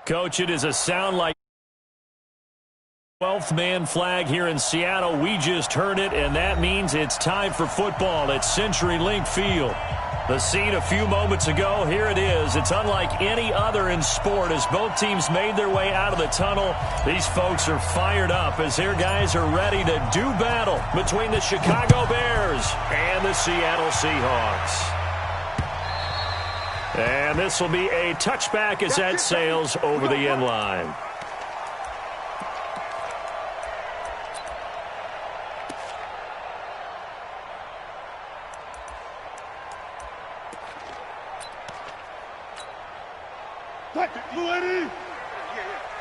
Coach, it is a sound like 12th man flag here in Seattle. We just heard it, and that means it's time for football at CenturyLink Field. The scene a few moments ago, here it is. It's unlike any other in sport as both teams made their way out of the tunnel. These folks are fired up as their guys are ready to do battle between the Chicago Bears and the Seattle Seahawks. And this will be a touchback as that sails over the end line.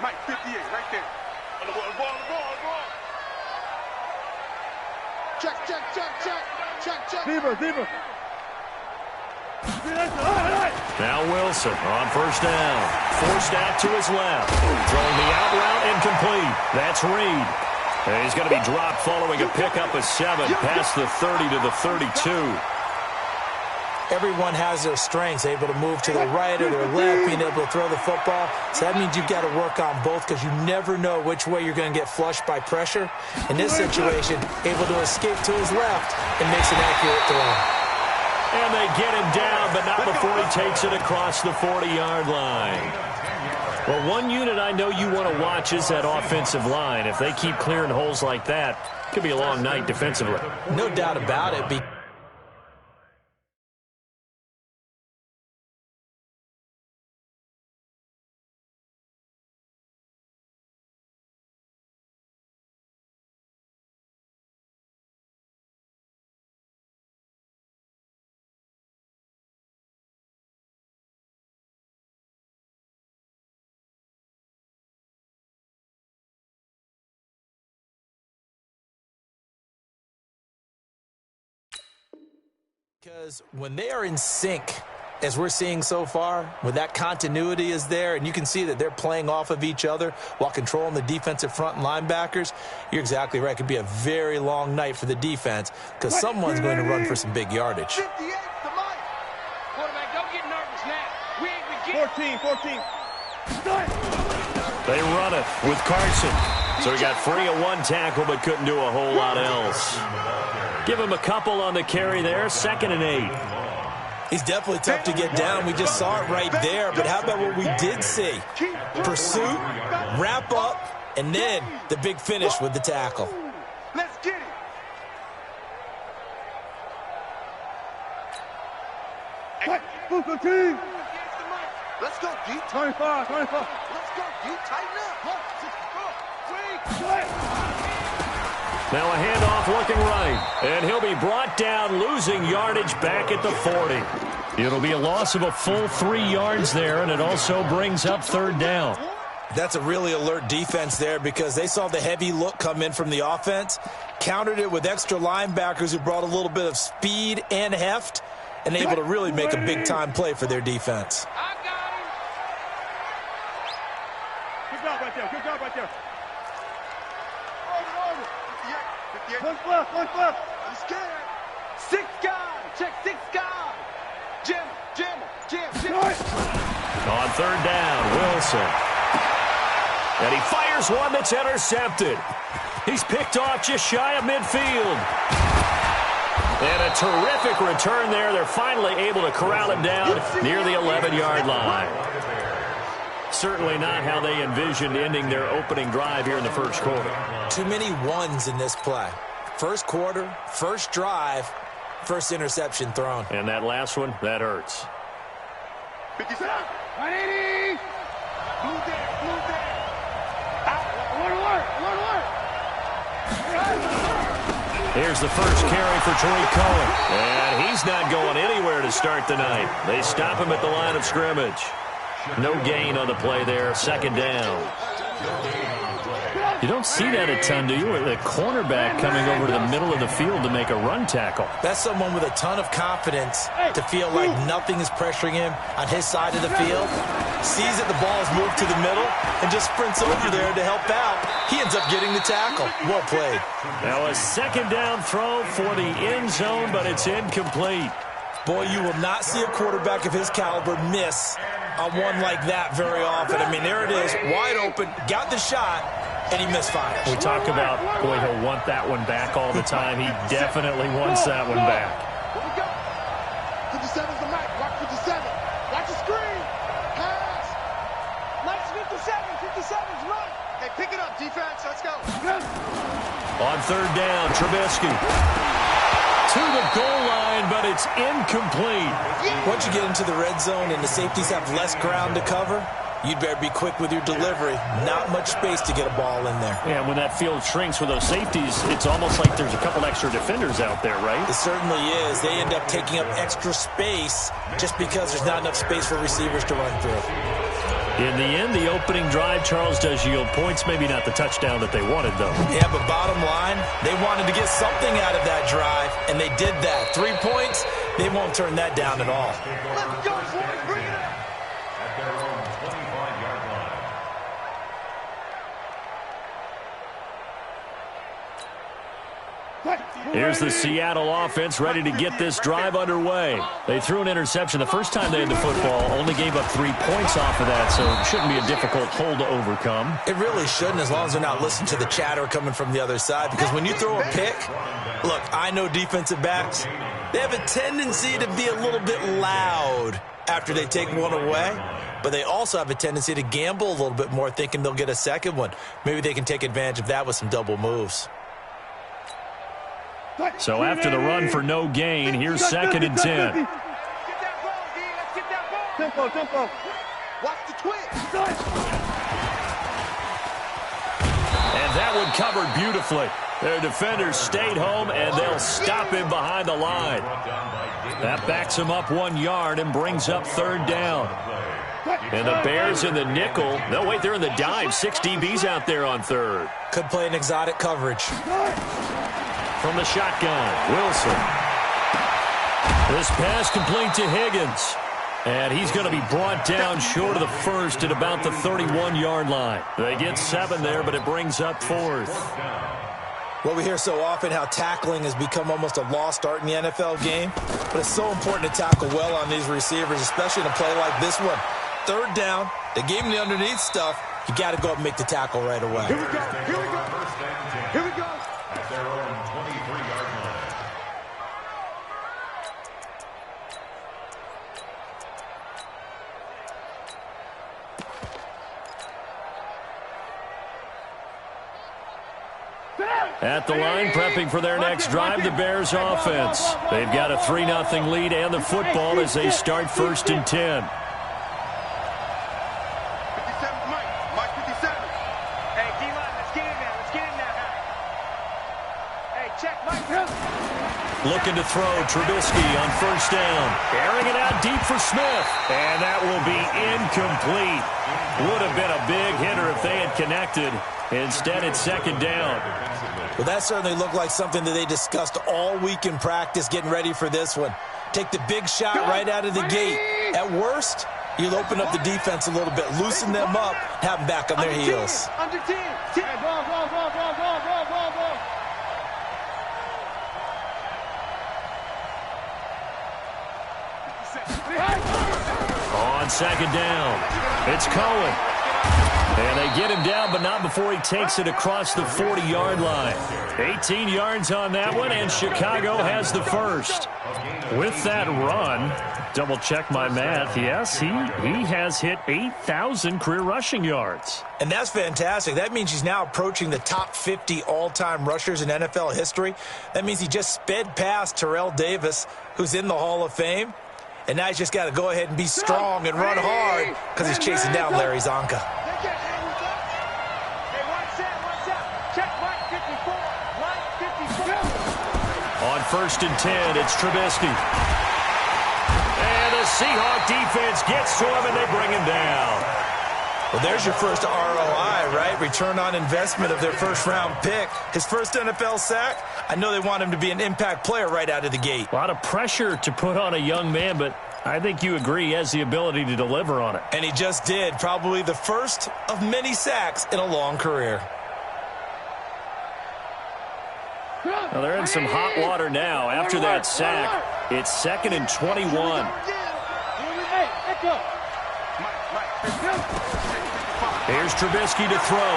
Mike, 58, right there. On the ball. Check. Deeper. Now Wilson on first down. Forced out to his left. Throwing the out route incomplete. That's Reed. And he's going to be dropped following a pickup of 7 past the 30 to the 32. Everyone has their strengths, able to move to the right or their left, being able to throw the football. So that means you've got to work on both because you never know which way you're going to get flushed by pressure. In this situation, able to escape to his left and makes an accurate throw. And they get him down, but not before he takes it across the 40-yard line. Well, one unit I know you want to watch is that offensive line. If they keep clearing holes like that, it could be a long night defensively. No doubt about it. Because when they are in sync, as we're seeing so far, when that continuity is there, and you can see that they're playing off of each other while controlling the defensive front and linebackers, you're exactly right. It could be a very long night for the defense because someone's going to run for some big yardage. 58, the Mike. Quarterback, don't get nervous now. We ain't begin. 14. They run it with Carson. So he got free of one tackle but couldn't do a whole lot else. Give him a couple on the carry there, 2nd and 8. He's definitely tough to get down. We just saw it right there. But how about what we did see? Pursuit, wrap up, and then the big finish with the tackle. Let's get it. Let's go, D. 25. Let's go, D. Tighten up. Now a handoff looking right, and he'll be brought down, losing yardage back at the 40. It'll be a loss of a full 3 yards there, and it also brings up 3rd down. That's a really alert defense there because they saw the heavy look come in from the offense, countered it with extra linebackers who brought a little bit of speed and heft, and able to really make a big-time play for their defense. I got him. Good job right there. One left. I'm scared. 6 guys. Check 6 guys. Jim. On 3rd down, Wilson. And he fires one that's intercepted. He's picked off just shy of midfield. And a terrific return there. They're finally able to corral him down near the 11-yard line. Certainly not how they envisioned ending their opening drive here in the first quarter. Too many ones in this play. First quarter, first drive, first interception thrown. And that last one, that hurts. 57. 180. Move there. Here's the first carry for Troy Cohen. And he's not going anywhere to start the night. They stop him at the line of scrimmage. No gain on the play there, 2nd down. You don't see that a ton, do you? The cornerback coming over to the middle of the field to make a run tackle. That's someone with a ton of confidence to feel like nothing is pressuring him on his side of the field. Sees that the ball is moved to the middle and just sprints over there to help out. He ends up getting the tackle. Well played. Now a 2nd down throw for the end zone, but it's incomplete. Boy, you will not see a quarterback of his caliber miss on one like that very often. I mean, there it is, wide open, got the shot, and he misfires. We talk about, boy, he'll want that one back all the time. He definitely wants that one back. Here we go. 57's the mic. Watch 57. Watch the screen. Pass. Nice 57. 57's right. Hey, pick it up, defense. Let's go. On third down, Trubisky to the goal line, but it's incomplete. Once you get into the red zone and the safeties have less ground to cover, you'd better be quick with your delivery. Not much space to get a ball in there. Yeah, when that field shrinks with those safeties, it's almost like there's a couple extra defenders out there, right? It certainly is. They end up taking up extra space just because there's not enough space for receivers to run through. In the end, the opening drive, Charles, does yield points. Maybe not the touchdown that they wanted, though. Yeah, but bottom line, they wanted to get something out of that drive, and they did that. 3 points, they won't turn that down at all. Let's go, boys. Bring it up. At their own 25-yard line. Here's the Seattle offense ready to get this drive underway. They threw an interception the first time they had the football, only gave up 3 points off of that, so it shouldn't be a difficult hole to overcome. It really shouldn't, as long as they're not listening to the chatter coming from the other side, because when you throw a pick, look, I know defensive backs, they have a tendency to be a little bit loud after they take one away, but they also have a tendency to gamble a little bit more, thinking they'll get a second one. Maybe they can take advantage of that with some double moves. So after the run for no gain, here's 2nd and 10. Get that ball, D. Let's get that ball. Tempo. Watch the twist. And that one covered beautifully. Their defenders stayed home, and they'll stop him behind the line. That backs him up 1 yard and brings up 3rd down. And the Bears in the nickel. No, wait, they're in the dime. 6 DBs out there on 3rd. Could play an exotic coverage. From the shotgun, Wilson. This pass complete to Higgins. And he's going to be brought down short of the first at about the 31-yard line. They get 7 there, but it brings up 4th. Well, we hear so often how tackling has become almost a lost art in the NFL game, but it's so important to tackle well on these receivers, especially in a play like this one. 3rd down, they gave him the underneath stuff. You got to go up and make the tackle right away. Here we go. Here we go. Here we go. At their own 23-yard line. At the line, prepping for their next drive, the Bears offense. They've got a 3-0 lead and the football as they start 1st and 10. 57, Mike 57. Hey, D-line, let's get in there. Let's get in there. Hey, check, Mike. Looking to throw, Trubisky on 1st down. Airing it out deep for Smith. And that will be incomplete. Would have been a big hitter if they had connected. Instead, it's 2nd down. Well, that certainly looked like something that they discussed all week in practice getting ready for this one. Take the big shot right out of the gate. At worst, you'll open up the defense a little bit, loosen them up, have them back on their heels. Under 10. Ball. On 2nd down, it's Cohen. And they get him down, but not before he takes it across the 40-yard line. 18 yards on that one, and Chicago has the first. With that run, double-check my math, yes, he has hit 8,000 career rushing yards. And that's fantastic. That means he's now approaching the top 50 all-time rushers in NFL history. That means he just sped past Terrell Davis, who's in the Hall of Fame. And now he's just got to go ahead and be strong and run hard because he's chasing down Larry Zonka. On 1st and 10, it's Trubisky. And the Seahawk defense gets to him, and they bring him down. Well, there's your first ROI, right? Return on investment of their first-round pick. His first NFL sack, I know they want him to be an impact player right out of the gate. A lot of pressure to put on a young man, but I think you agree he has the ability to deliver on it. And he just did. Probably the first of many sacks in a long career. Well, they're in some hot water now. After that sack, it's 2nd and 21. Here's Trubisky to throw.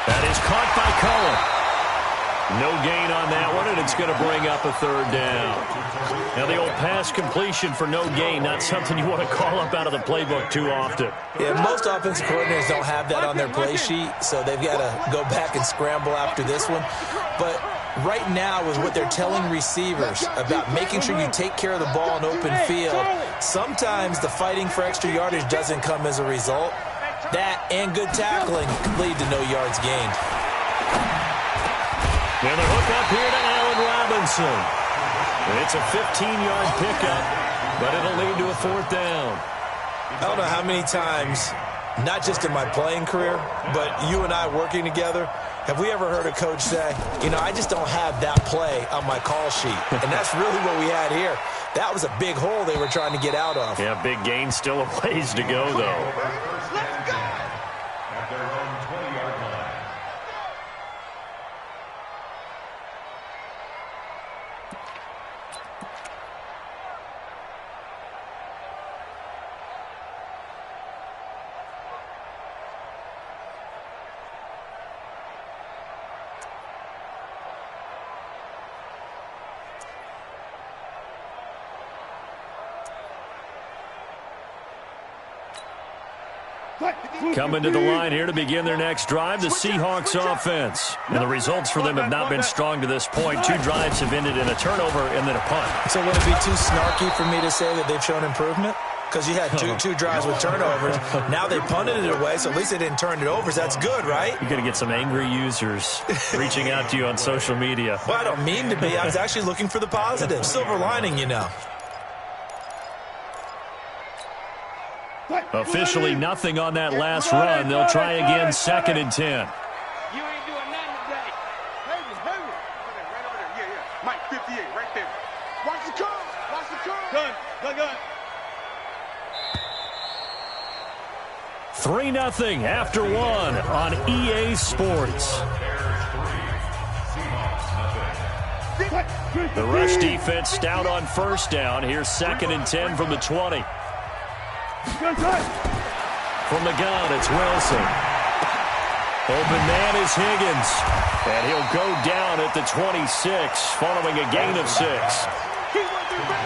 That is caught by Cullen. No gain on that one, and it's going to bring up a third down. Now, the old pass completion for no gain, not something you want to call up out of the playbook too often. Yeah, most offensive coordinators don't have that on their play sheet, so they've got to go back and scramble after this one. But right now, with what they're telling receivers about making sure you take care of the ball in open field, sometimes the fighting for extra yardage doesn't come as a result. That and good tackling could lead to no yards gained. And the hook up here to Allen Robinson. And it's a 15-yard pickup, but it'll lead to a fourth down. I don't know how many times, not just in my playing career, but you and I working together, have we ever heard a coach say, you know, I just don't have that play on my call sheet. And that's really what we had here. That was a big hole they were trying to get out of. Yeah, big gain, still a ways to go, though. Let's go! At their own 20-yard line. Coming to the line here to begin their next drive, the Seahawks offense. And the results for them have not been strong to this point. 2 drives have ended in a turnover and then a punt. So would it be too snarky for me to say that they've shown improvement? Because you had two drives with turnovers. Now they punted it away, so at least they didn't turn it over. So that's good, right? You're going to get some angry users reaching out to you on social media. Well, I don't mean to be. I was actually looking for the positive. Silver lining, you know. Officially nothing on that last run. They'll try again, 2nd and 10. You ain't doing nothing today. Heavy. Right over there. Yeah. Mike, 58, right there. Watch the curve. Watch the curve. Gun. 3-0 after 1 on EA Sports. The rush defense stout on first down. Here's 2nd and 10 from the 20. From the gun, it's Wilson. Open man is Higgins. And he'll go down at the 26, following a gain of 6.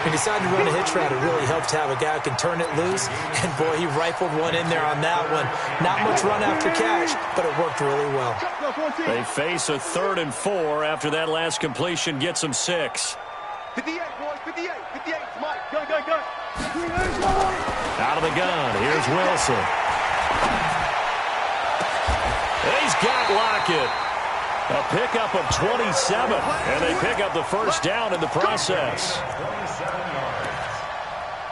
He decided to run a hitch route. It really helped to have a guy who can turn it loose. And, boy, he rifled one in there on that one. Not much run after catch, but it worked really well. They face a 3rd and 4 after that last completion gets them 6. 58, boys. 58. Mike. Gun. Out of the gun, here's Wilson. He's got Lockett. A pickup of 27, and they pick up the first down in the process. 27 yards.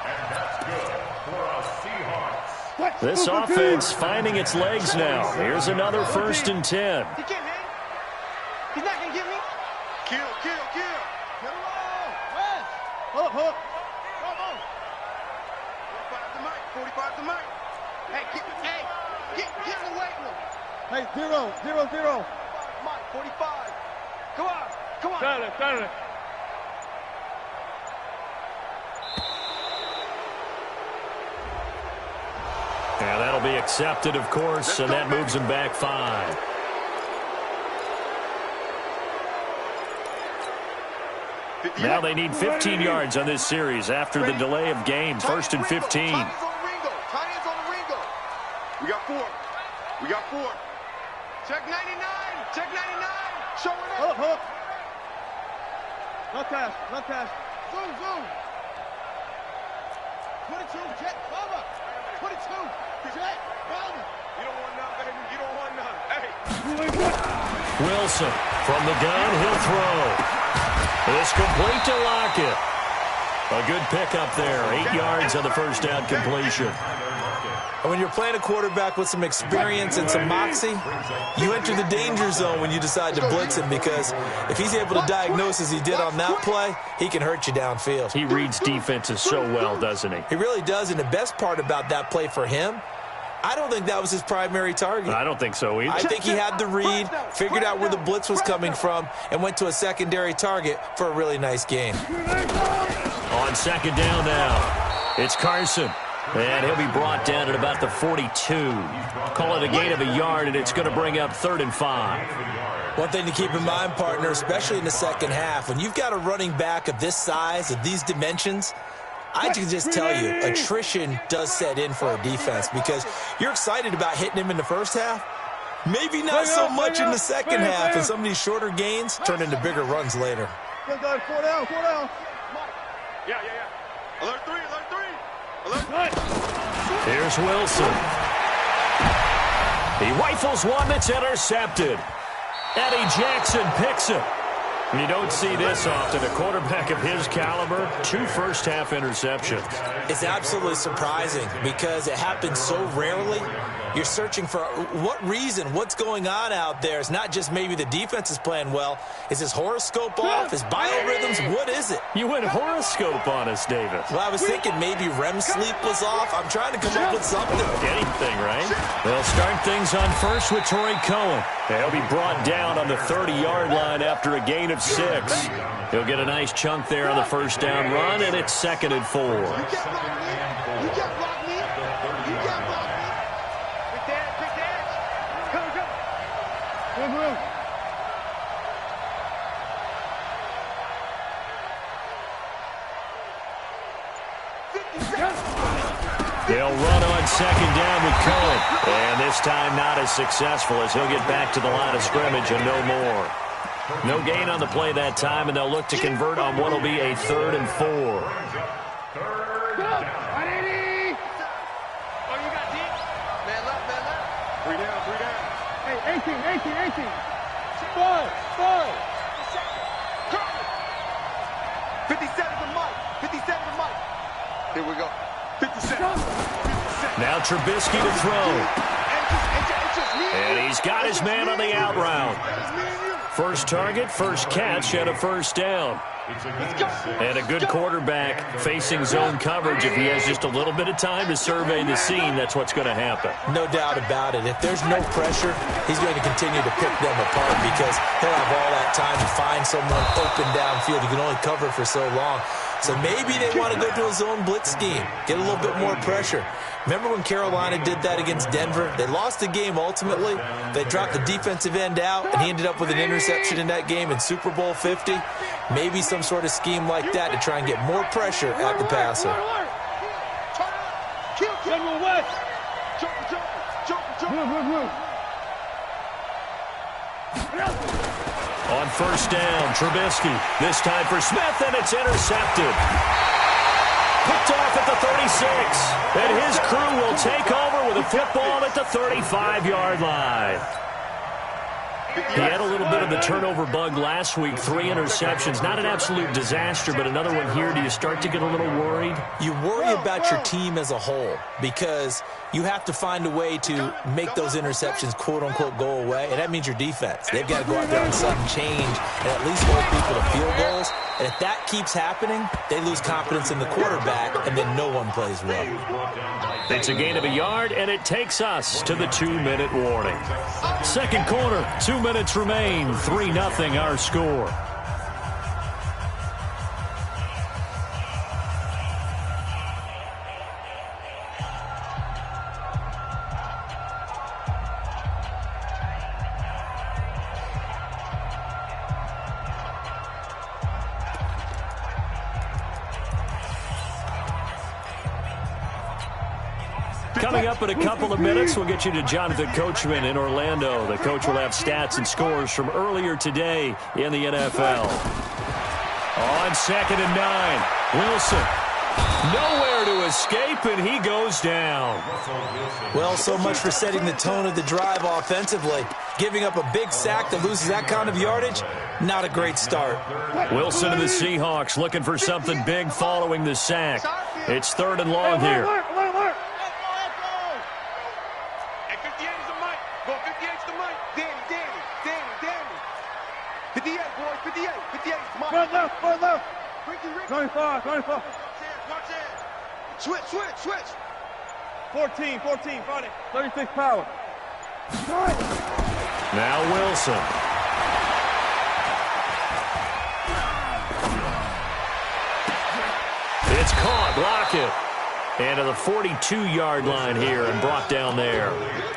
And that's good for a Seahawks. This offense finding its legs now. Here's another 1st and 10. He can't hang. He's not going to get me. Kill. Get him on. West. Hook. Come on. 45 to Mike. Hey, get him away from him. Hey, 0. Mike, 45. Come on. Got it. Yeah, that'll be accepted, of course, and that moves him back 5. Now they need 15 yards on this series after the delay of game. 1st and 15. Tight ends on the Ringo. We got 4. Check 99. Showing up. Hook. Left pass. Zoom. 22, check, cover. 22, check, cover. You don't want none, baby. You don't want none. Hey. Wilson from the gun. He'll throw. It's complete to Lockett. A good pickup there. 8 yards on the first down completion. And when you're playing a quarterback with some experience and some moxie, you enter the danger zone when you decide to blitz him, because if he's able to diagnose as he did on that play, he can hurt you downfield. He reads defenses so well, doesn't he? He really does, and the best part about that play for him, I don't think that was his primary target. I don't think so either. I think he had the read, figured out where the blitz was coming from, and went to a secondary target for a really nice gain. On 2nd down now, it's Carson. And he'll be brought down at about the 42. Call it a gain of a yard, and it's going to bring up 3rd and 5. One thing to keep in mind, partner, especially in the second half, when you've got a running back of this size, of these dimensions, I can just tell you, attrition does set in for a defense because you're excited about hitting him in the first half. Maybe not so much in the second half, and some of these shorter gains turn into bigger runs later. 4 down, 4 down. Yeah. Alert 3, alert 3. Alert 3. Here's Wilson. He rifles one that's intercepted. Eddie Jackson picks it. You don't see this often. A quarterback of his caliber, 2 first-half interceptions. It's absolutely surprising because it happens so rarely. You're searching for what reason, what's going on out there. It's not just maybe the defense is playing well. Is his horoscope off? His biorhythms? What is it? You went horoscope on us, David. Well, I was thinking maybe REM sleep was off. I'm trying to come up with something. Anything, right? They'll start things on first with Torrey Cohen. He'll be brought down on the 30-yard line after a gain of 6. He'll get a nice chunk there on the first down run, and it's 2nd and 4. You can't block me. You can't block me. Quick dance. Go. Move. They'll run on 2nd down with Cohen. And this time not as successful as he'll get back to the line of scrimmage and no more. No gain on the play that time, and they'll look to convert on what will be a 3rd and 4. Oh, you got deep? Man left. 3 down. Hey, 18. Ball. 57 to Mike. Here we go. 57. Now Trubisky to throw. And he's got his man on the out route. First target, first catch, and a first down. And a good quarterback facing zone coverage. If he has just a little bit of time to survey the scene, that's what's going to happen. No doubt about it. If there's no pressure, he's going to continue to pick them apart because he'll have all that time to find someone open downfield. He can only cover for so long. So maybe they want to go to a zone blitz scheme, get a little bit more pressure. Remember when Carolina did that against Denver? They lost the game ultimately. They dropped the defensive end out, and he ended up with an interception in that game in Super Bowl 50. Maybe some sort of scheme like that to try and get more pressure at the passer. General West. Move. On first down, Trubisky. This time for Smith, and it's intercepted. Picked off at the 36. And his crew will take over with a football at the 35-yard line. He had a little bit of the turnover bug last week, 3 interceptions. Not an absolute disaster, but another one here. Do you start to get a little worried? You worry about your team as a whole because you have to find a way to make those interceptions, quote-unquote, go away, and that means your defense. They've got to go out there on sudden change and at least hold people to field goals. And if that keeps happening, they lose confidence in the quarterback, and then no one plays well. It's a gain of a yard, and it takes us to the 2-minute warning. Second quarter, 2 minutes remain, 3-0 our score. Coming up in a couple of minutes, we'll get you to Jonathan Coachman in Orlando. The coach will have stats and scores from earlier today in the NFL. On 2nd and 9, Wilson. Nowhere to escape, and he goes down. Well, so much for setting the tone of the drive offensively. Giving up a big sack that loses that kind of yardage, not a great start. Wilson and the Seahawks looking for something big following the sack. It's 3rd and long here. Front left. 25. Switch. 14, Friday. 36 power. Now Wilson. It's caught. Lockett. And to the 42-yard line here and brought down there.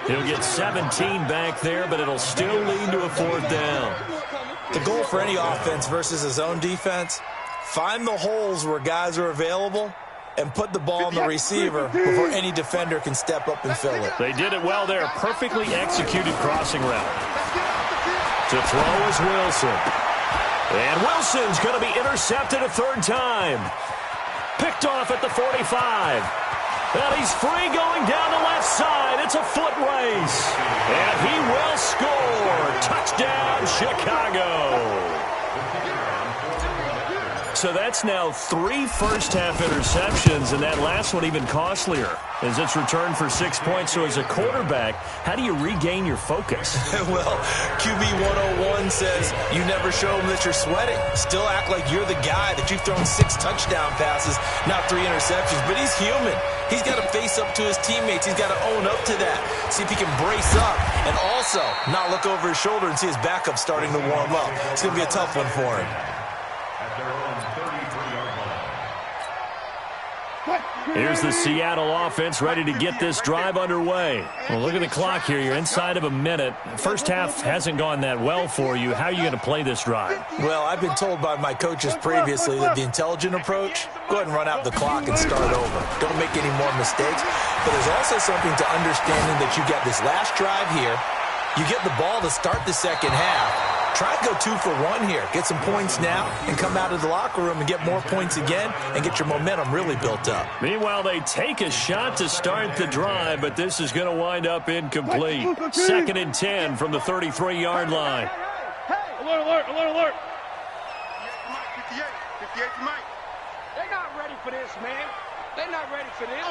He'll get 17 back there, but it'll still lead to a 4th down. The goal for any offense versus his own defense, find the holes where guys are available and put the ball on the receiver before any defender can step up and fill it. They did it well there. Perfectly executed crossing route. To throw is Wilson. And Wilson's going to be intercepted a 3rd time. Picked off at the 45. And he's free going down the left side. It's a foot race. And he will score. Touchdown, Chicago. So that's now 3 first-half interceptions, and that last one even costlier as it's returned for 6 points. So as a quarterback, how do you regain your focus? Well, QB 101 says you never show them that you're sweating. Still act like you're the guy, that you've thrown 6 touchdown passes, not 3 interceptions. But he's human. He's got to face up to his teammates. He's got to own up to that. See if he can brace up and also not look over his shoulder and see his backup starting to warm up. It's going to be a tough one for him. Here's the Seattle offense ready to get this drive underway. Well, look at the clock here. You're inside of a minute. First half hasn't gone that well for you. How are you going to play this drive? Well, I've been told by my coaches previously that the intelligent approach, go ahead and run out the clock and start over. Don't make any more mistakes. But there's also something to understanding that you got this last drive here. You get the ball to start the second half. Try to go 2 for 1 here. Get some points now and come out of the locker room and get more points again and get your momentum really built up. Meanwhile, they take a shot to start the drive, but this is going to wind up incomplete. 2nd and 10 from the 33-yard line. Alert, alert, alert, alert. 58, 58 to Mike. They're not ready for this, man. They're not ready for this.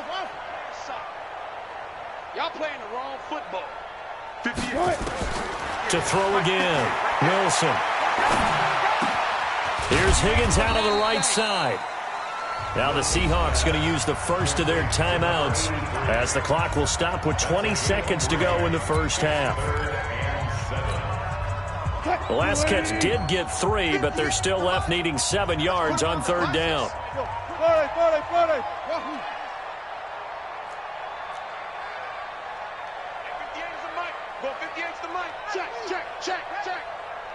Y'all playing the wrong football. 58. To throw again, Wilson. Here's Higgins out of the right side. Now the Seahawks going to use the first of their timeouts as the clock will stop with 20 seconds to go in the first half. The last catch did get 3, but they're still left needing 7 yards on 3rd down. 40.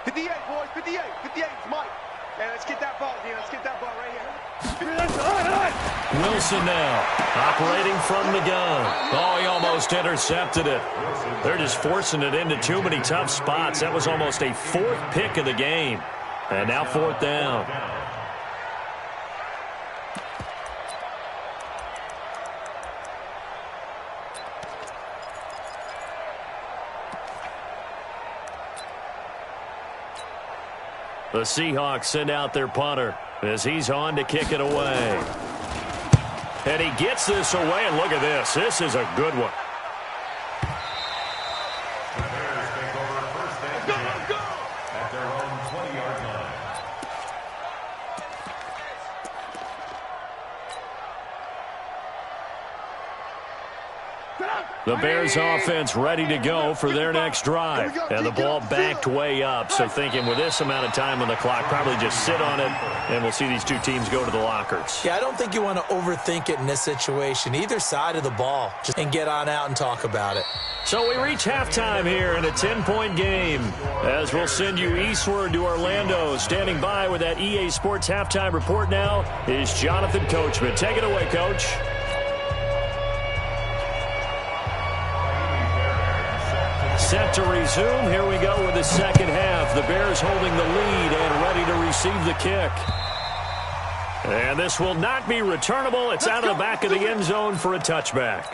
58, boys, 58. 58 is Mike. Hey, let's get that ball, Dean. Let's get that ball right here. Wilson now, operating from the gun. Oh, he almost intercepted it. They're just forcing it into too many tough spots. That was almost a 4th pick of the game. And now 4th down. The Seahawks send out their punter as he's on to kick it away. And he gets this away, and look at this. This is a good one. The Bears take over 1st and 10 at their own 20-yard line. The Bears offense ready to go for their next drive. And the ball backed way up, so thinking with this amount of time on the clock, probably just sit on it, and we'll see these two teams go to the lockers. Yeah, I don't think you want to overthink it in this situation. Either side of the ball, just and get on out and talk about it. So we reach halftime here in a 10-point game as we'll send you eastward to Orlando. Standing by with that EA Sports halftime report now is Jonathan Coachman. Take it away, Coach. Set to resume. Here we go with the second half. The Bears holding the lead and ready to receive the kick. And this will not be returnable. It's out of the back of the end zone for a touchback.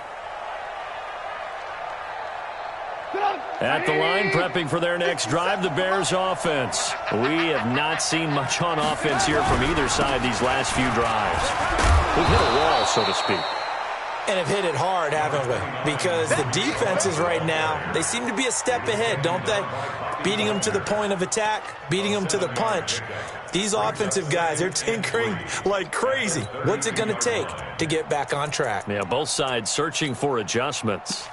At the line, prepping for their next drive, the Bears offense. We have not seen much on offense here from either side these last few drives. We've hit a wall, so to speak. And have hit it hard, haven't we? Because the defenses right now, they seem to be a step ahead, don't they? Beating them to the point of attack, beating them to the punch. These offensive guys, they're tinkering like crazy. What's it going to take to get back on track? Yeah, both sides searching for adjustments.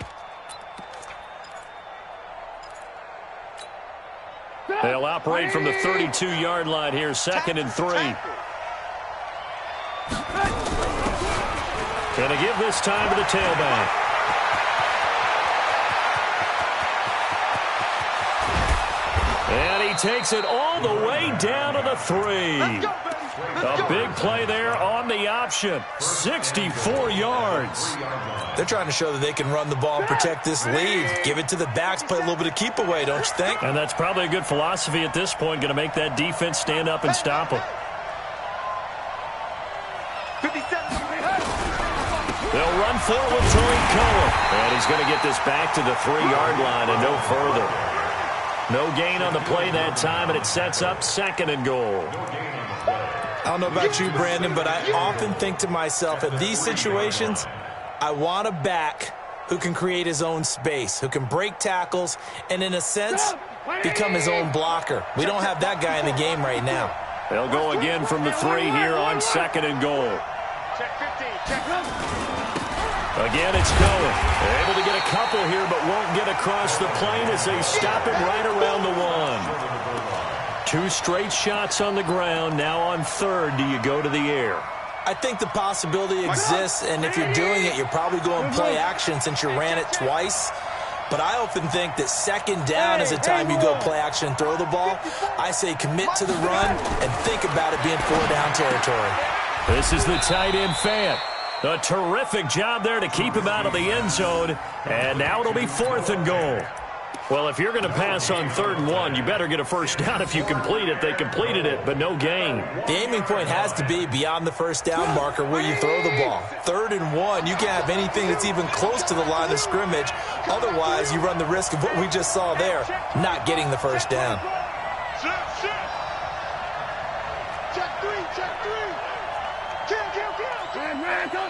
They'll operate from the 32-yard line here, 2nd and 3. Going to give this time to the tailback. And he takes it all the way down to the 3. A big play there on the option. 64 yards. They're trying to show that they can run the ball and protect this lead. Give it to the backs, play a little bit of keep away, don't you think? And that's probably a good philosophy at this point, going to make that defense stand up and stop them. They'll run forward with Tariq Cohen. And he's going to get this back to the 3-yard line and no further. No gain on the play that time, and it sets up 2nd and goal. I don't know about you, Brandon, but I often think to myself, in these situations, I want a back who can create his own space, who can break tackles, and in a sense, become his own blocker. We don't have that guy in the game right now. They'll go again from the 3 here on 2nd and goal. Check 15, check. Again, it's Cohen. They're able to get a couple here, but won't get across the plane as they stop him right around the 1. 2 straight shots on the ground. Now on 3rd, do you go to the air? I think the possibility exists, and if you're doing it, you're probably going play action since you ran it twice. But I often think that 2nd down is the time you go play action and throw the ball. I say commit to the run and think about it being 4-down territory. This is the tight end Fant. A terrific job there to keep him out of the end zone. And now it'll be 4th and goal. Well, if you're going to pass on 3rd and 1, you better get a first down if you complete it. They completed it, but no gain. The aiming point has to be beyond the 1st down marker where you throw the ball. 3rd and 1, you can't have anything that's even close to the line of scrimmage. Otherwise, you run the risk of what we just saw there, not getting the 1st down. Check 3, check 3. Kill.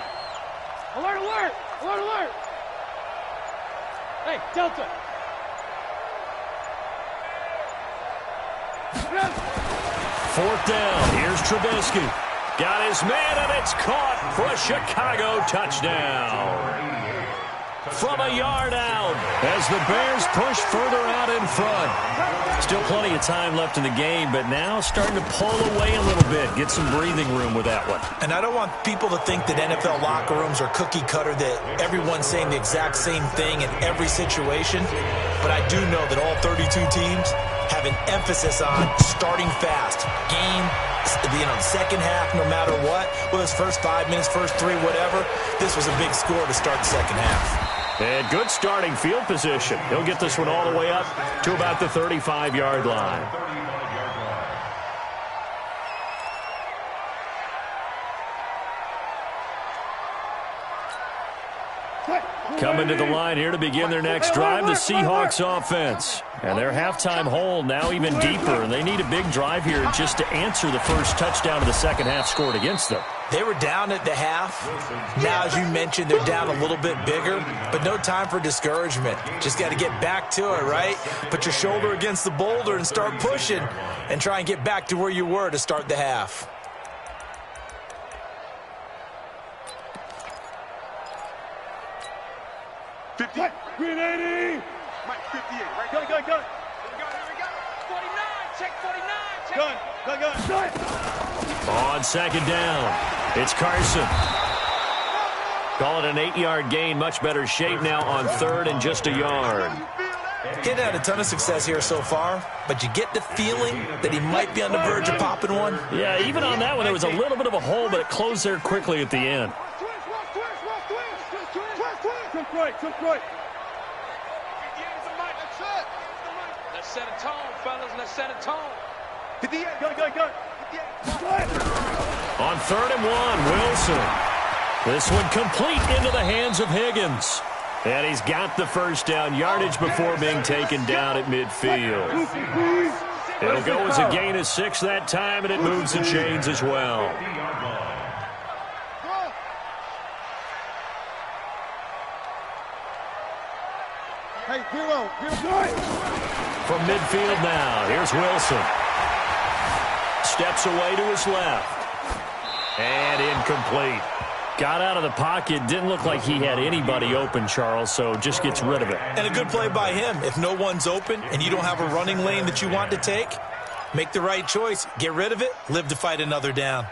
Alert, alert! Alert, alert! Hey, Delta! 4th down. Here's Trubisky. Got his man, and it's caught for a Chicago touchdown. From a yard out as the Bears push further out in front. Still plenty of time left in the game, but now starting to pull away a little bit. Get some breathing room with that one. And I don't want people to think that NFL locker rooms are cookie cutter, that everyone's saying the exact same thing in every situation. But I do know that all 32 teams have an emphasis on starting fast. Game, second half, no matter what. Whether it's first 5 minutes, first 3, whatever. This was a big score to start the second half. And good starting field position. He'll get this one all the way up to about the 35-yard line. Coming to the line here to begin their next drive, the Seahawks offense. And their halftime hole now even deeper, and they need a big drive here just to answer the first touchdown of the second half scored against them. They were down at the half. Now, as you mentioned, they're down a little bit bigger, but no time for discouragement. Just got to get back to it, right? Put your shoulder against the boulder and start pushing and try and get back to where you were to start the half. Green 80! Mike 58, right? Gun! Here we go. 49, check 49, check. Gun! On 2nd down, it's Carson. Call it an 8-yard gain. Much better shape now on 3rd and just a yard. He hadn't had a ton of success here so far, but you get the feeling that he might be on the verge of popping one. Yeah, even on that one, there was a little bit of a hole, but it closed there quickly at the end. Twist! Right. Let's set a tone, fellas. Let's set a tone. 58. Gun! On 3rd and 1, Wilson. This one complete into the hands of Higgins. And he's got the first down, yardage before being taken down at midfield. It'll go as a gain of 6 that time, and it moves the chains as well. Hey, hero! From midfield now, here's Wilson. Steps away to his left. And incomplete. Got out of the pocket. Didn't look like he had anybody open, Charles, so just gets rid of it. And a good play by him. If no one's open and you don't have a running lane that you want to take, make the right choice. Get rid of it. Live to fight another down.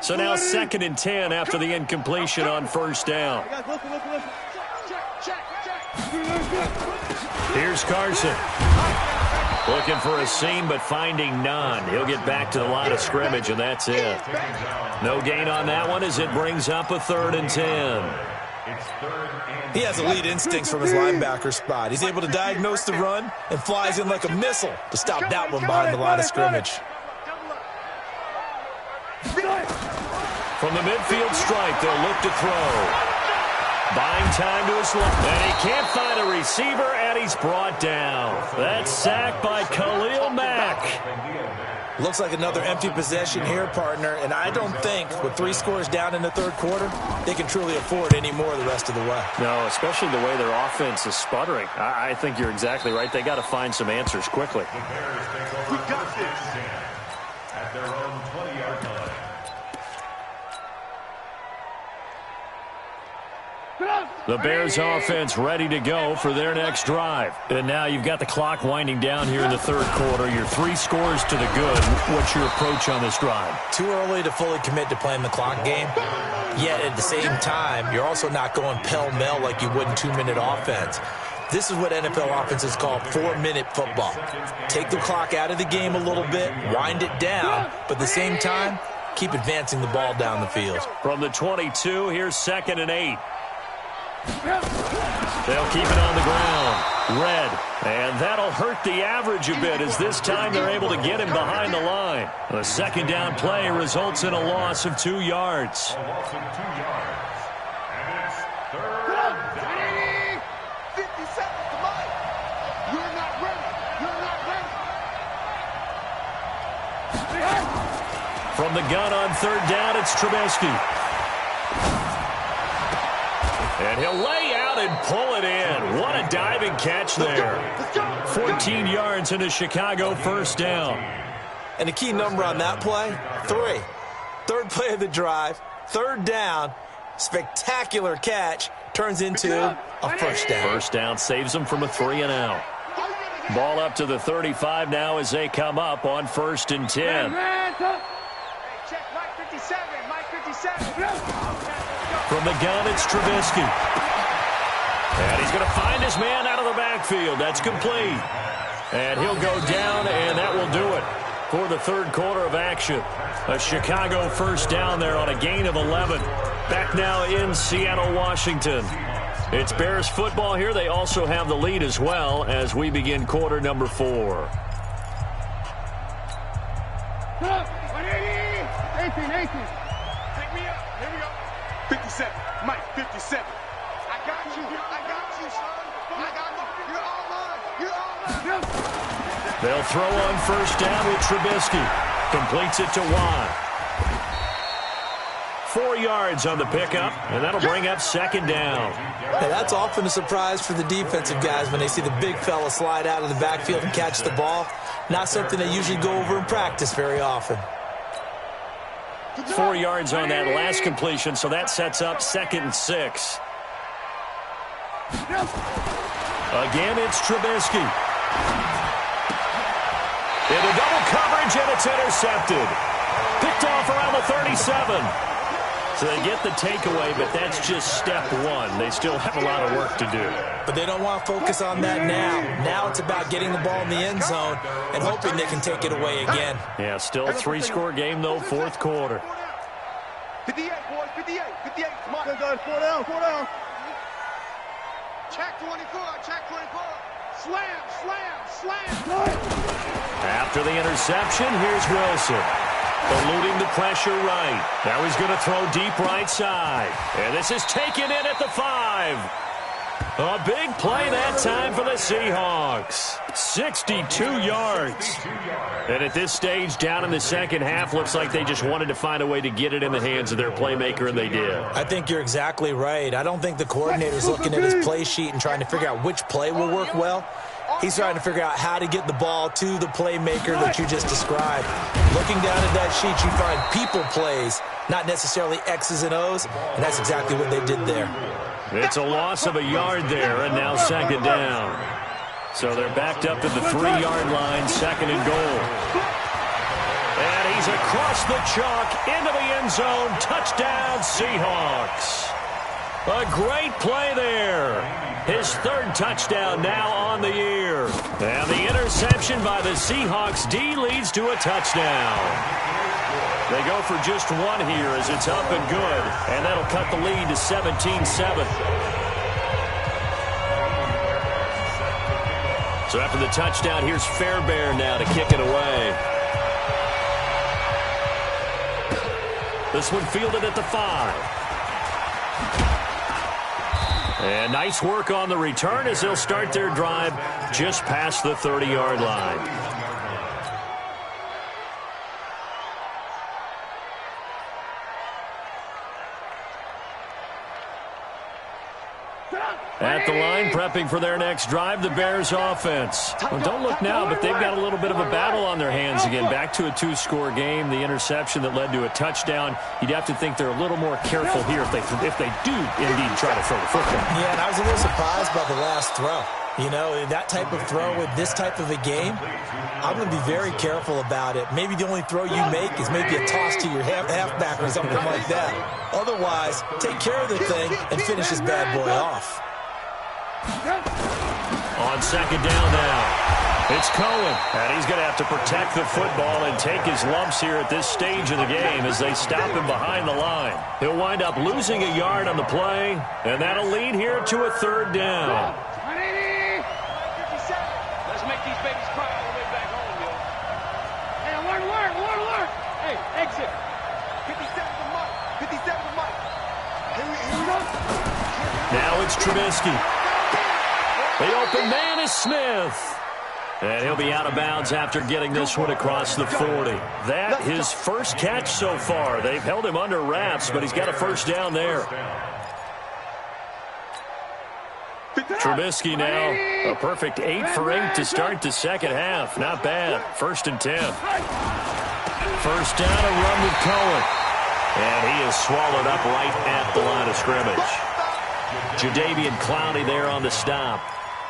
So now 2nd and 10 after the incompletion on first down. Here's Carson. Looking for a seam, but finding none. He'll get back to the line of scrimmage, and that's it. No gain on that one as it brings up a 3rd and 10. He has elite instincts from his linebacker spot. He's able to diagnose the run and flies in like a missile to stop that one behind the line of scrimmage. From the midfield stripe, they'll look to throw. Buying time to his left. And he can't find a receiver, and he's brought down. That's sacked by Khalil Mack. Looks like another empty possession here, partner, and I don't think with 3 scores down in the 3rd quarter, they can truly afford any more the rest of the way. No, especially the way their offense is sputtering. I think you're exactly right. They got to find some answers quickly. We got this at their own 20-yard line. The Bears offense ready to go for their next drive. And now you've got the clock winding down here in the 3rd quarter. You're 3 scores to the good. What's your approach on this drive? Too early to fully commit to playing the clock game. Yet at the same time, you're also not going pell-mell like you would in 2-minute offense. This is what NFL offenses call 4-minute football. Take the clock out of the game a little bit, wind it down, but at the same time, keep advancing the ball down the field. From the 22, here's 2nd and 8. They'll keep it on the ground. Red. And that'll hurt the average a bit as this time they're able to get him behind the line. The 2nd down play results in a loss of 2 yards. A loss of 2 yards. And it's 3rd down. 50 seconds to Mike. You're not ready. You're not ready. From the gun on 3rd down, it's Trubisky. And he'll lay out and pull it in. What a diving catch there. 14 yards into Chicago, 1st down. And the key number on that play, 3. 3rd play of the drive, 3rd down, spectacular catch, turns into a 1st down. 1st down saves them from a 3 and out. Ball up to the 35 now as they come up on 1st and 10. Check Mike 57, Mike 57. From the gun, it's Trubisky. And he's going to find his man out of the backfield. That's complete. And he'll go down, and that will do it for the 3rd quarter of action. A Chicago 1st down there on a gain of 11. Back now in Seattle, Washington. It's Bears football here. They also have the lead as well as we begin quarter number 4. 18. Take me up. Here we go. 57. Mike, 57. I got you. I got you, son. I got you. You're all mine. You're all mine. They'll throw on 1st down with Trubisky. Completes it to Watt. 4 yards on the pickup, and that'll bring up 2nd down. Hey, that's often a surprise for the defensive guys when they see the big fella slide out of the backfield and catch the ball. Not something they usually go over in practice very often. 4 yards on that last completion, so that sets up 2nd and 6. Again, it's Trubisky. Into double coverage, and it's intercepted. Picked off around the 37. So they get the takeaway, but that's just step 1. They still have a lot of work to do. But they don't want to focus on that now. Now it's about getting the ball in the end zone and hoping they can take it away again. Yeah, still a 3-score game, though, 4th quarter. 58, boys, 58. 58. Come on. 4 down, 4 down. Check 24, check 24. Slam, slam, slam. After the interception, here's Wilson. Eluding the pressure right. Now he's going to throw deep right side. And this is taken in at the 5. A big play that time for the Seahawks. 62 yards. And at this stage, down in the 2nd half, looks like they just wanted to find a way to get it in the hands of their playmaker, and they did. I think you're exactly right. I don't think the coordinator's looking at his play sheet and trying to figure out which play will work well. He's trying to figure out how to get the ball to the playmaker that you just described. Looking down at that sheet, you find people plays, not necessarily X's and O's, and that's exactly what they did there. It's a loss of a yard there, and now 2nd down. So they're backed up to the 3-yard line, 2nd and goal. And he he's across the chalk into the end zone. Touchdown, Seahawks. A great play there. His third touchdown now on the year. And the interception by the Seahawks D leads to a touchdown. They go for just one here as it's up and good. And that'll cut the lead to 17-7. So after the touchdown, here's Fairbairn now to kick it away. This one fielded at the 5. And nice work on the return as they'll start their drive just past the 30-yard line. At the line, prepping for their next drive, the Bears offense. Well, don't look now, but they've got a little bit of a battle on their hands again. Back to a 2-score game, the interception that led to a touchdown. You'd have to think they're a little more careful here if they do indeed try to throw the football. Yeah, and I was a little surprised by the last throw. You know, that type of throw with this type of a game, I'm going to be very careful about it. Maybe the only throw you make is maybe a toss to your halfback or something like that. Otherwise, take care of the thing and finish this bad boy off. On second down now, it's Cohen, and he's going to have to protect the football and take his lumps here at this stage of the game as they stop him behind the line. He'll wind up losing a yard on the play, and that'll lead here to a third down. Let's make these babies cry all the way back home, yo. Hey, alert. Hey, exit. 57's the mic. 57's the mic. Here we go. Now it's Trubisky. The open man is Smith. And he'll be out of bounds after getting this one across the 40. That his first catch so far. They've held him under wraps, but he's got a first down there. Trubisky now, a perfect 8 for 8 to start the second half. Not bad. 1st and 10. First down, a run with Cohen. And he is swallowed up right at the line of scrimmage. Jadeveon Clowney there on the stop.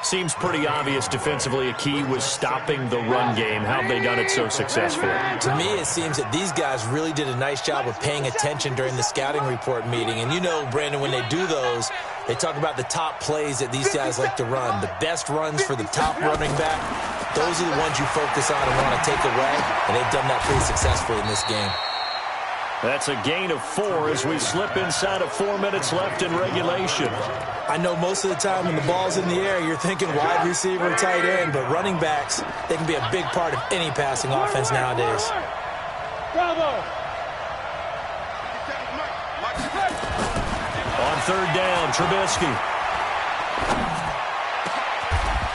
Seems pretty obvious defensively a key was stopping the run game. How have they done it so successfully? To me, it seems that these guys really did a nice job of paying attention during the scouting report meeting. And you know, Brandon, when they do those, they talk about the top plays that these guys like to run. The best runs for the top running back, those are the ones you focus on and want to take away. And they've done that pretty successfully in this game. That's a gain of 4 as we slip inside of 4 minutes left in regulation. I know most of the time when the ball's in the air, you're thinking wide receiver, tight end, but running backs, they can be a big part of any passing offense nowadays. Bravo! On third down, Trubisky.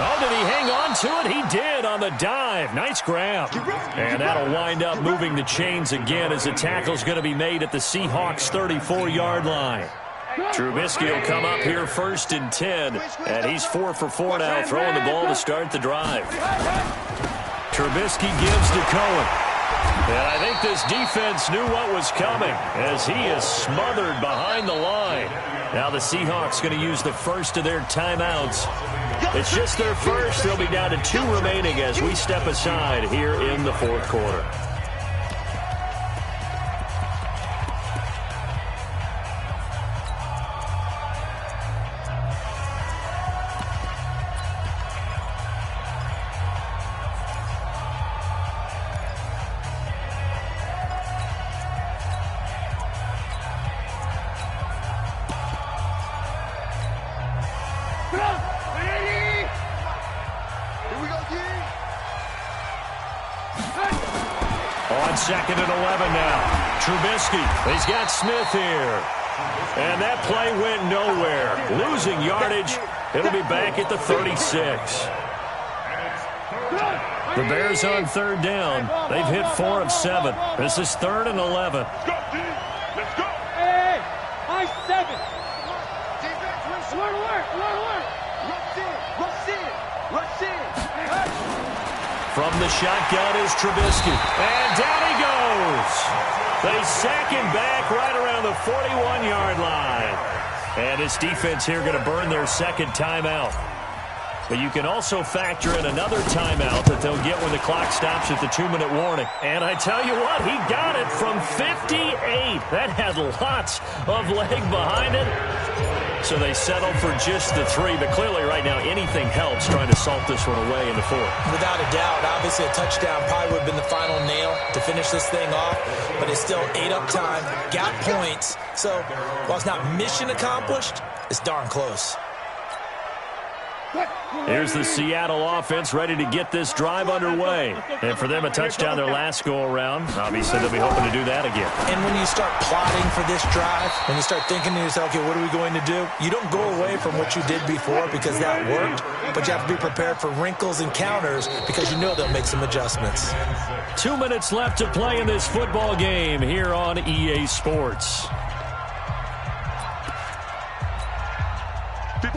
Oh, did he hang on to it? He did on the dive. Nice grab. And that'll wind up moving the chains again as the tackle's going to be made at the Seahawks' 34-yard line. Trubisky will come up here 1st and 10, and he's 4 for 4 now, throwing the ball to start the drive. Trubisky gives to Cohen. And I think this defense knew what was coming as he is smothered behind the line. Now the Seahawks going to use the first of their timeouts. It's just their first. They'll be down to 2 remaining as we step aside here in the 4th quarter. On 2nd and 11 now. Trubisky, he's got Smith here. And that play went nowhere. Losing yardage. It'll be back at the 36. The Bears on third down. They've hit 4 of 7. This is 3rd and 11. Let's go, D. Let's go. Hey, high 7. Defense, alert. Rush in. From the shotgun is Trubisky. And down he goes. They sack him back right around the 41-yard line. And this defense here going to burn their second timeout. But you can also factor in another timeout that they'll get when the clock stops at the 2-minute warning. And I tell you what, he got it from 58. That had lots of leg behind it. So they settled for just the 3. But clearly right now anything helps trying to salt this one away in the 4th. Without a doubt, obviously a touchdown probably would have been the final nail to finish this thing off. But it's still 8 up time, got points. So while it's not mission accomplished, it's darn close. Here's the Seattle offense ready to get this drive underway. And for them, a touchdown their last go-around. Obviously, they'll be hoping to do that again. And when you start plotting for this drive, when you start thinking to yourself, okay, what are we going to do? You don't go away from what you did before because that worked, but you have to be prepared for wrinkles and counters because you know they'll make some adjustments. 2 minutes left to play in this football game here on EA Sports.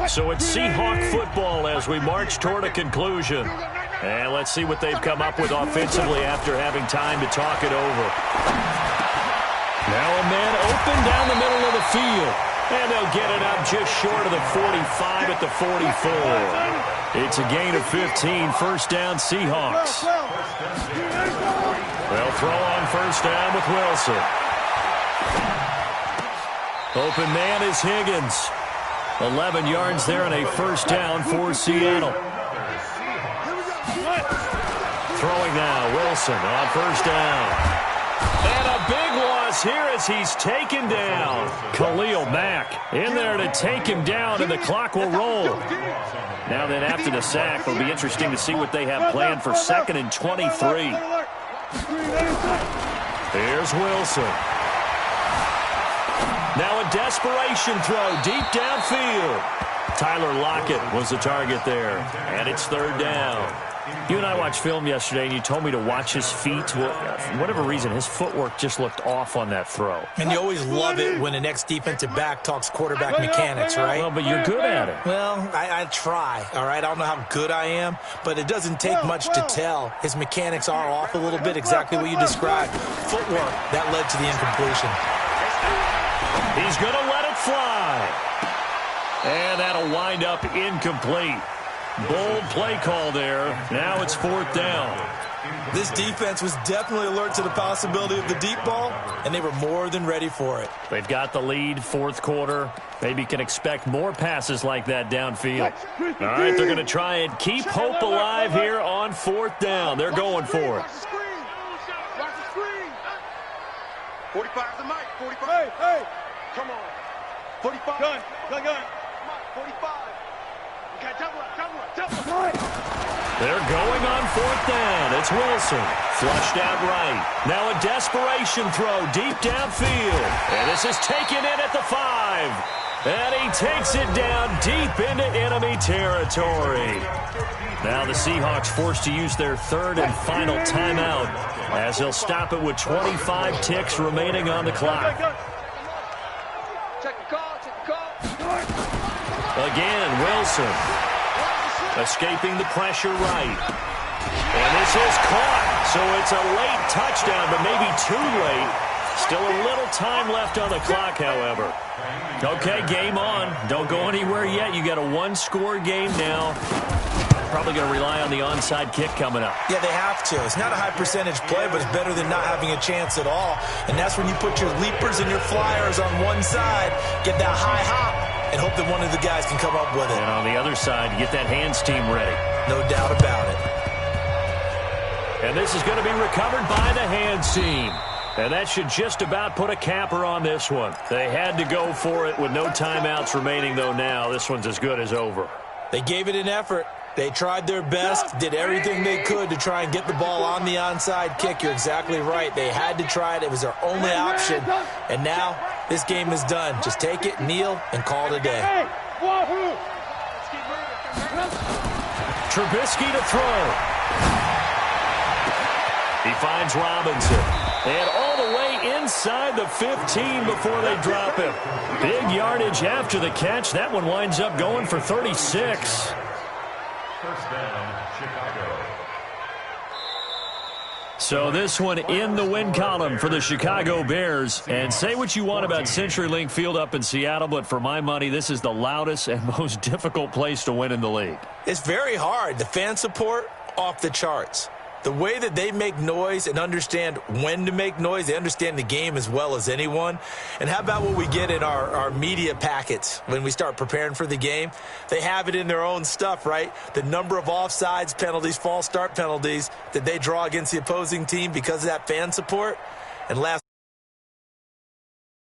So it's Seahawk football as we march toward a conclusion. And let's see what they've come up with offensively after having time to talk it over. Now a man open down the middle of the field. And they'll get it up just short of the 45 at the 44. It's a gain of 15, first down Seahawks. They'll throw on first down with Wilson. Open man is Higgins. 11 yards there and a first down for Seattle. Throwing now, Wilson on first down. And a big loss here as he's taken down. Khalil Mack in there to take him down, and the clock will roll. Now then, after the sack, it'll be interesting to see what they have planned for 2nd and 23. Here's Wilson. Now a desperation throw deep downfield. Tyler Lockett was the target there, and it's 3rd down. You and I watched film yesterday, and you told me to watch his feet. Well, for whatever reason, his footwork just looked off on that throw. And you always love it when an ex-defensive back talks quarterback mechanics, right? Well, but you're good at it. Well, I try, all right? I don't know how good I am, but it doesn't take much to tell. His mechanics are off a little bit, exactly what you described. Footwork, that led to the incompletion. He's going to let it fly. And that'll wind up incomplete. Bold play call there. Now it's 4th down. This defense was definitely alert to the possibility of the deep ball, and they were more than ready for it. They've got the lead, 4th quarter. Maybe can expect more passes like that downfield. All right, they're going to try and keep hope alive here on 4th down. They're going for it. 45's the mic. 45. Hey. Come on. 45. Gun. 45. Okay, double up. They're going on 4th down. It's Wilson. Flushed out right. Now a desperation throw deep downfield. And this is taken in at the 5. And he takes it down deep into enemy territory. Now the Seahawks forced to use their 3rd and final timeout as they'll stop it with 25 ticks remaining on the clock. Check the call. Again, Wilson. Escaping the pressure right. And this is caught. So it's a late touchdown, but maybe too late. Still a little time left on the clock, however. Okay, game on. Don't go anywhere yet. You got a 1-score game now. Probably going to rely on the onside kick coming up. Yeah, they have to. It's not a high percentage play, but it's better than not having a chance at all. And that's when you put your leapers and your flyers on one side, get that high hop, and hope that one of the guys can come up with it. And on the other side, get that hands team ready. No doubt about it. And this is going to be recovered by the hands team. And that should just about put a capper on this one. They had to go for it with no timeouts remaining, though now. This one's as good as over. They gave it an effort. They tried their best, did everything they could to try and get the ball on the onside kick. You're exactly right. They had to try it. It was their only option. And now this game is done. Just take it, kneel, and call it a day. Trubisky to throw. He finds Robinson. And all the way inside the 15 before they drop him. Big yardage after the catch. That one winds up going for 36. First down, Chicago. So this one in the win column for the Chicago Bears. And say what you want about CenturyLink Field up in Seattle, but for my money, this is the loudest and most difficult place to win in the league. It's very hard. The fan support, off the charts. The way that they make noise and understand when to make noise, they understand the game as well as anyone. And how about what we get in our media packets when we start preparing for the game? They have it in their own stuff, right? The number of offsides penalties, false start penalties that they draw against the opposing team because of that fan support. And last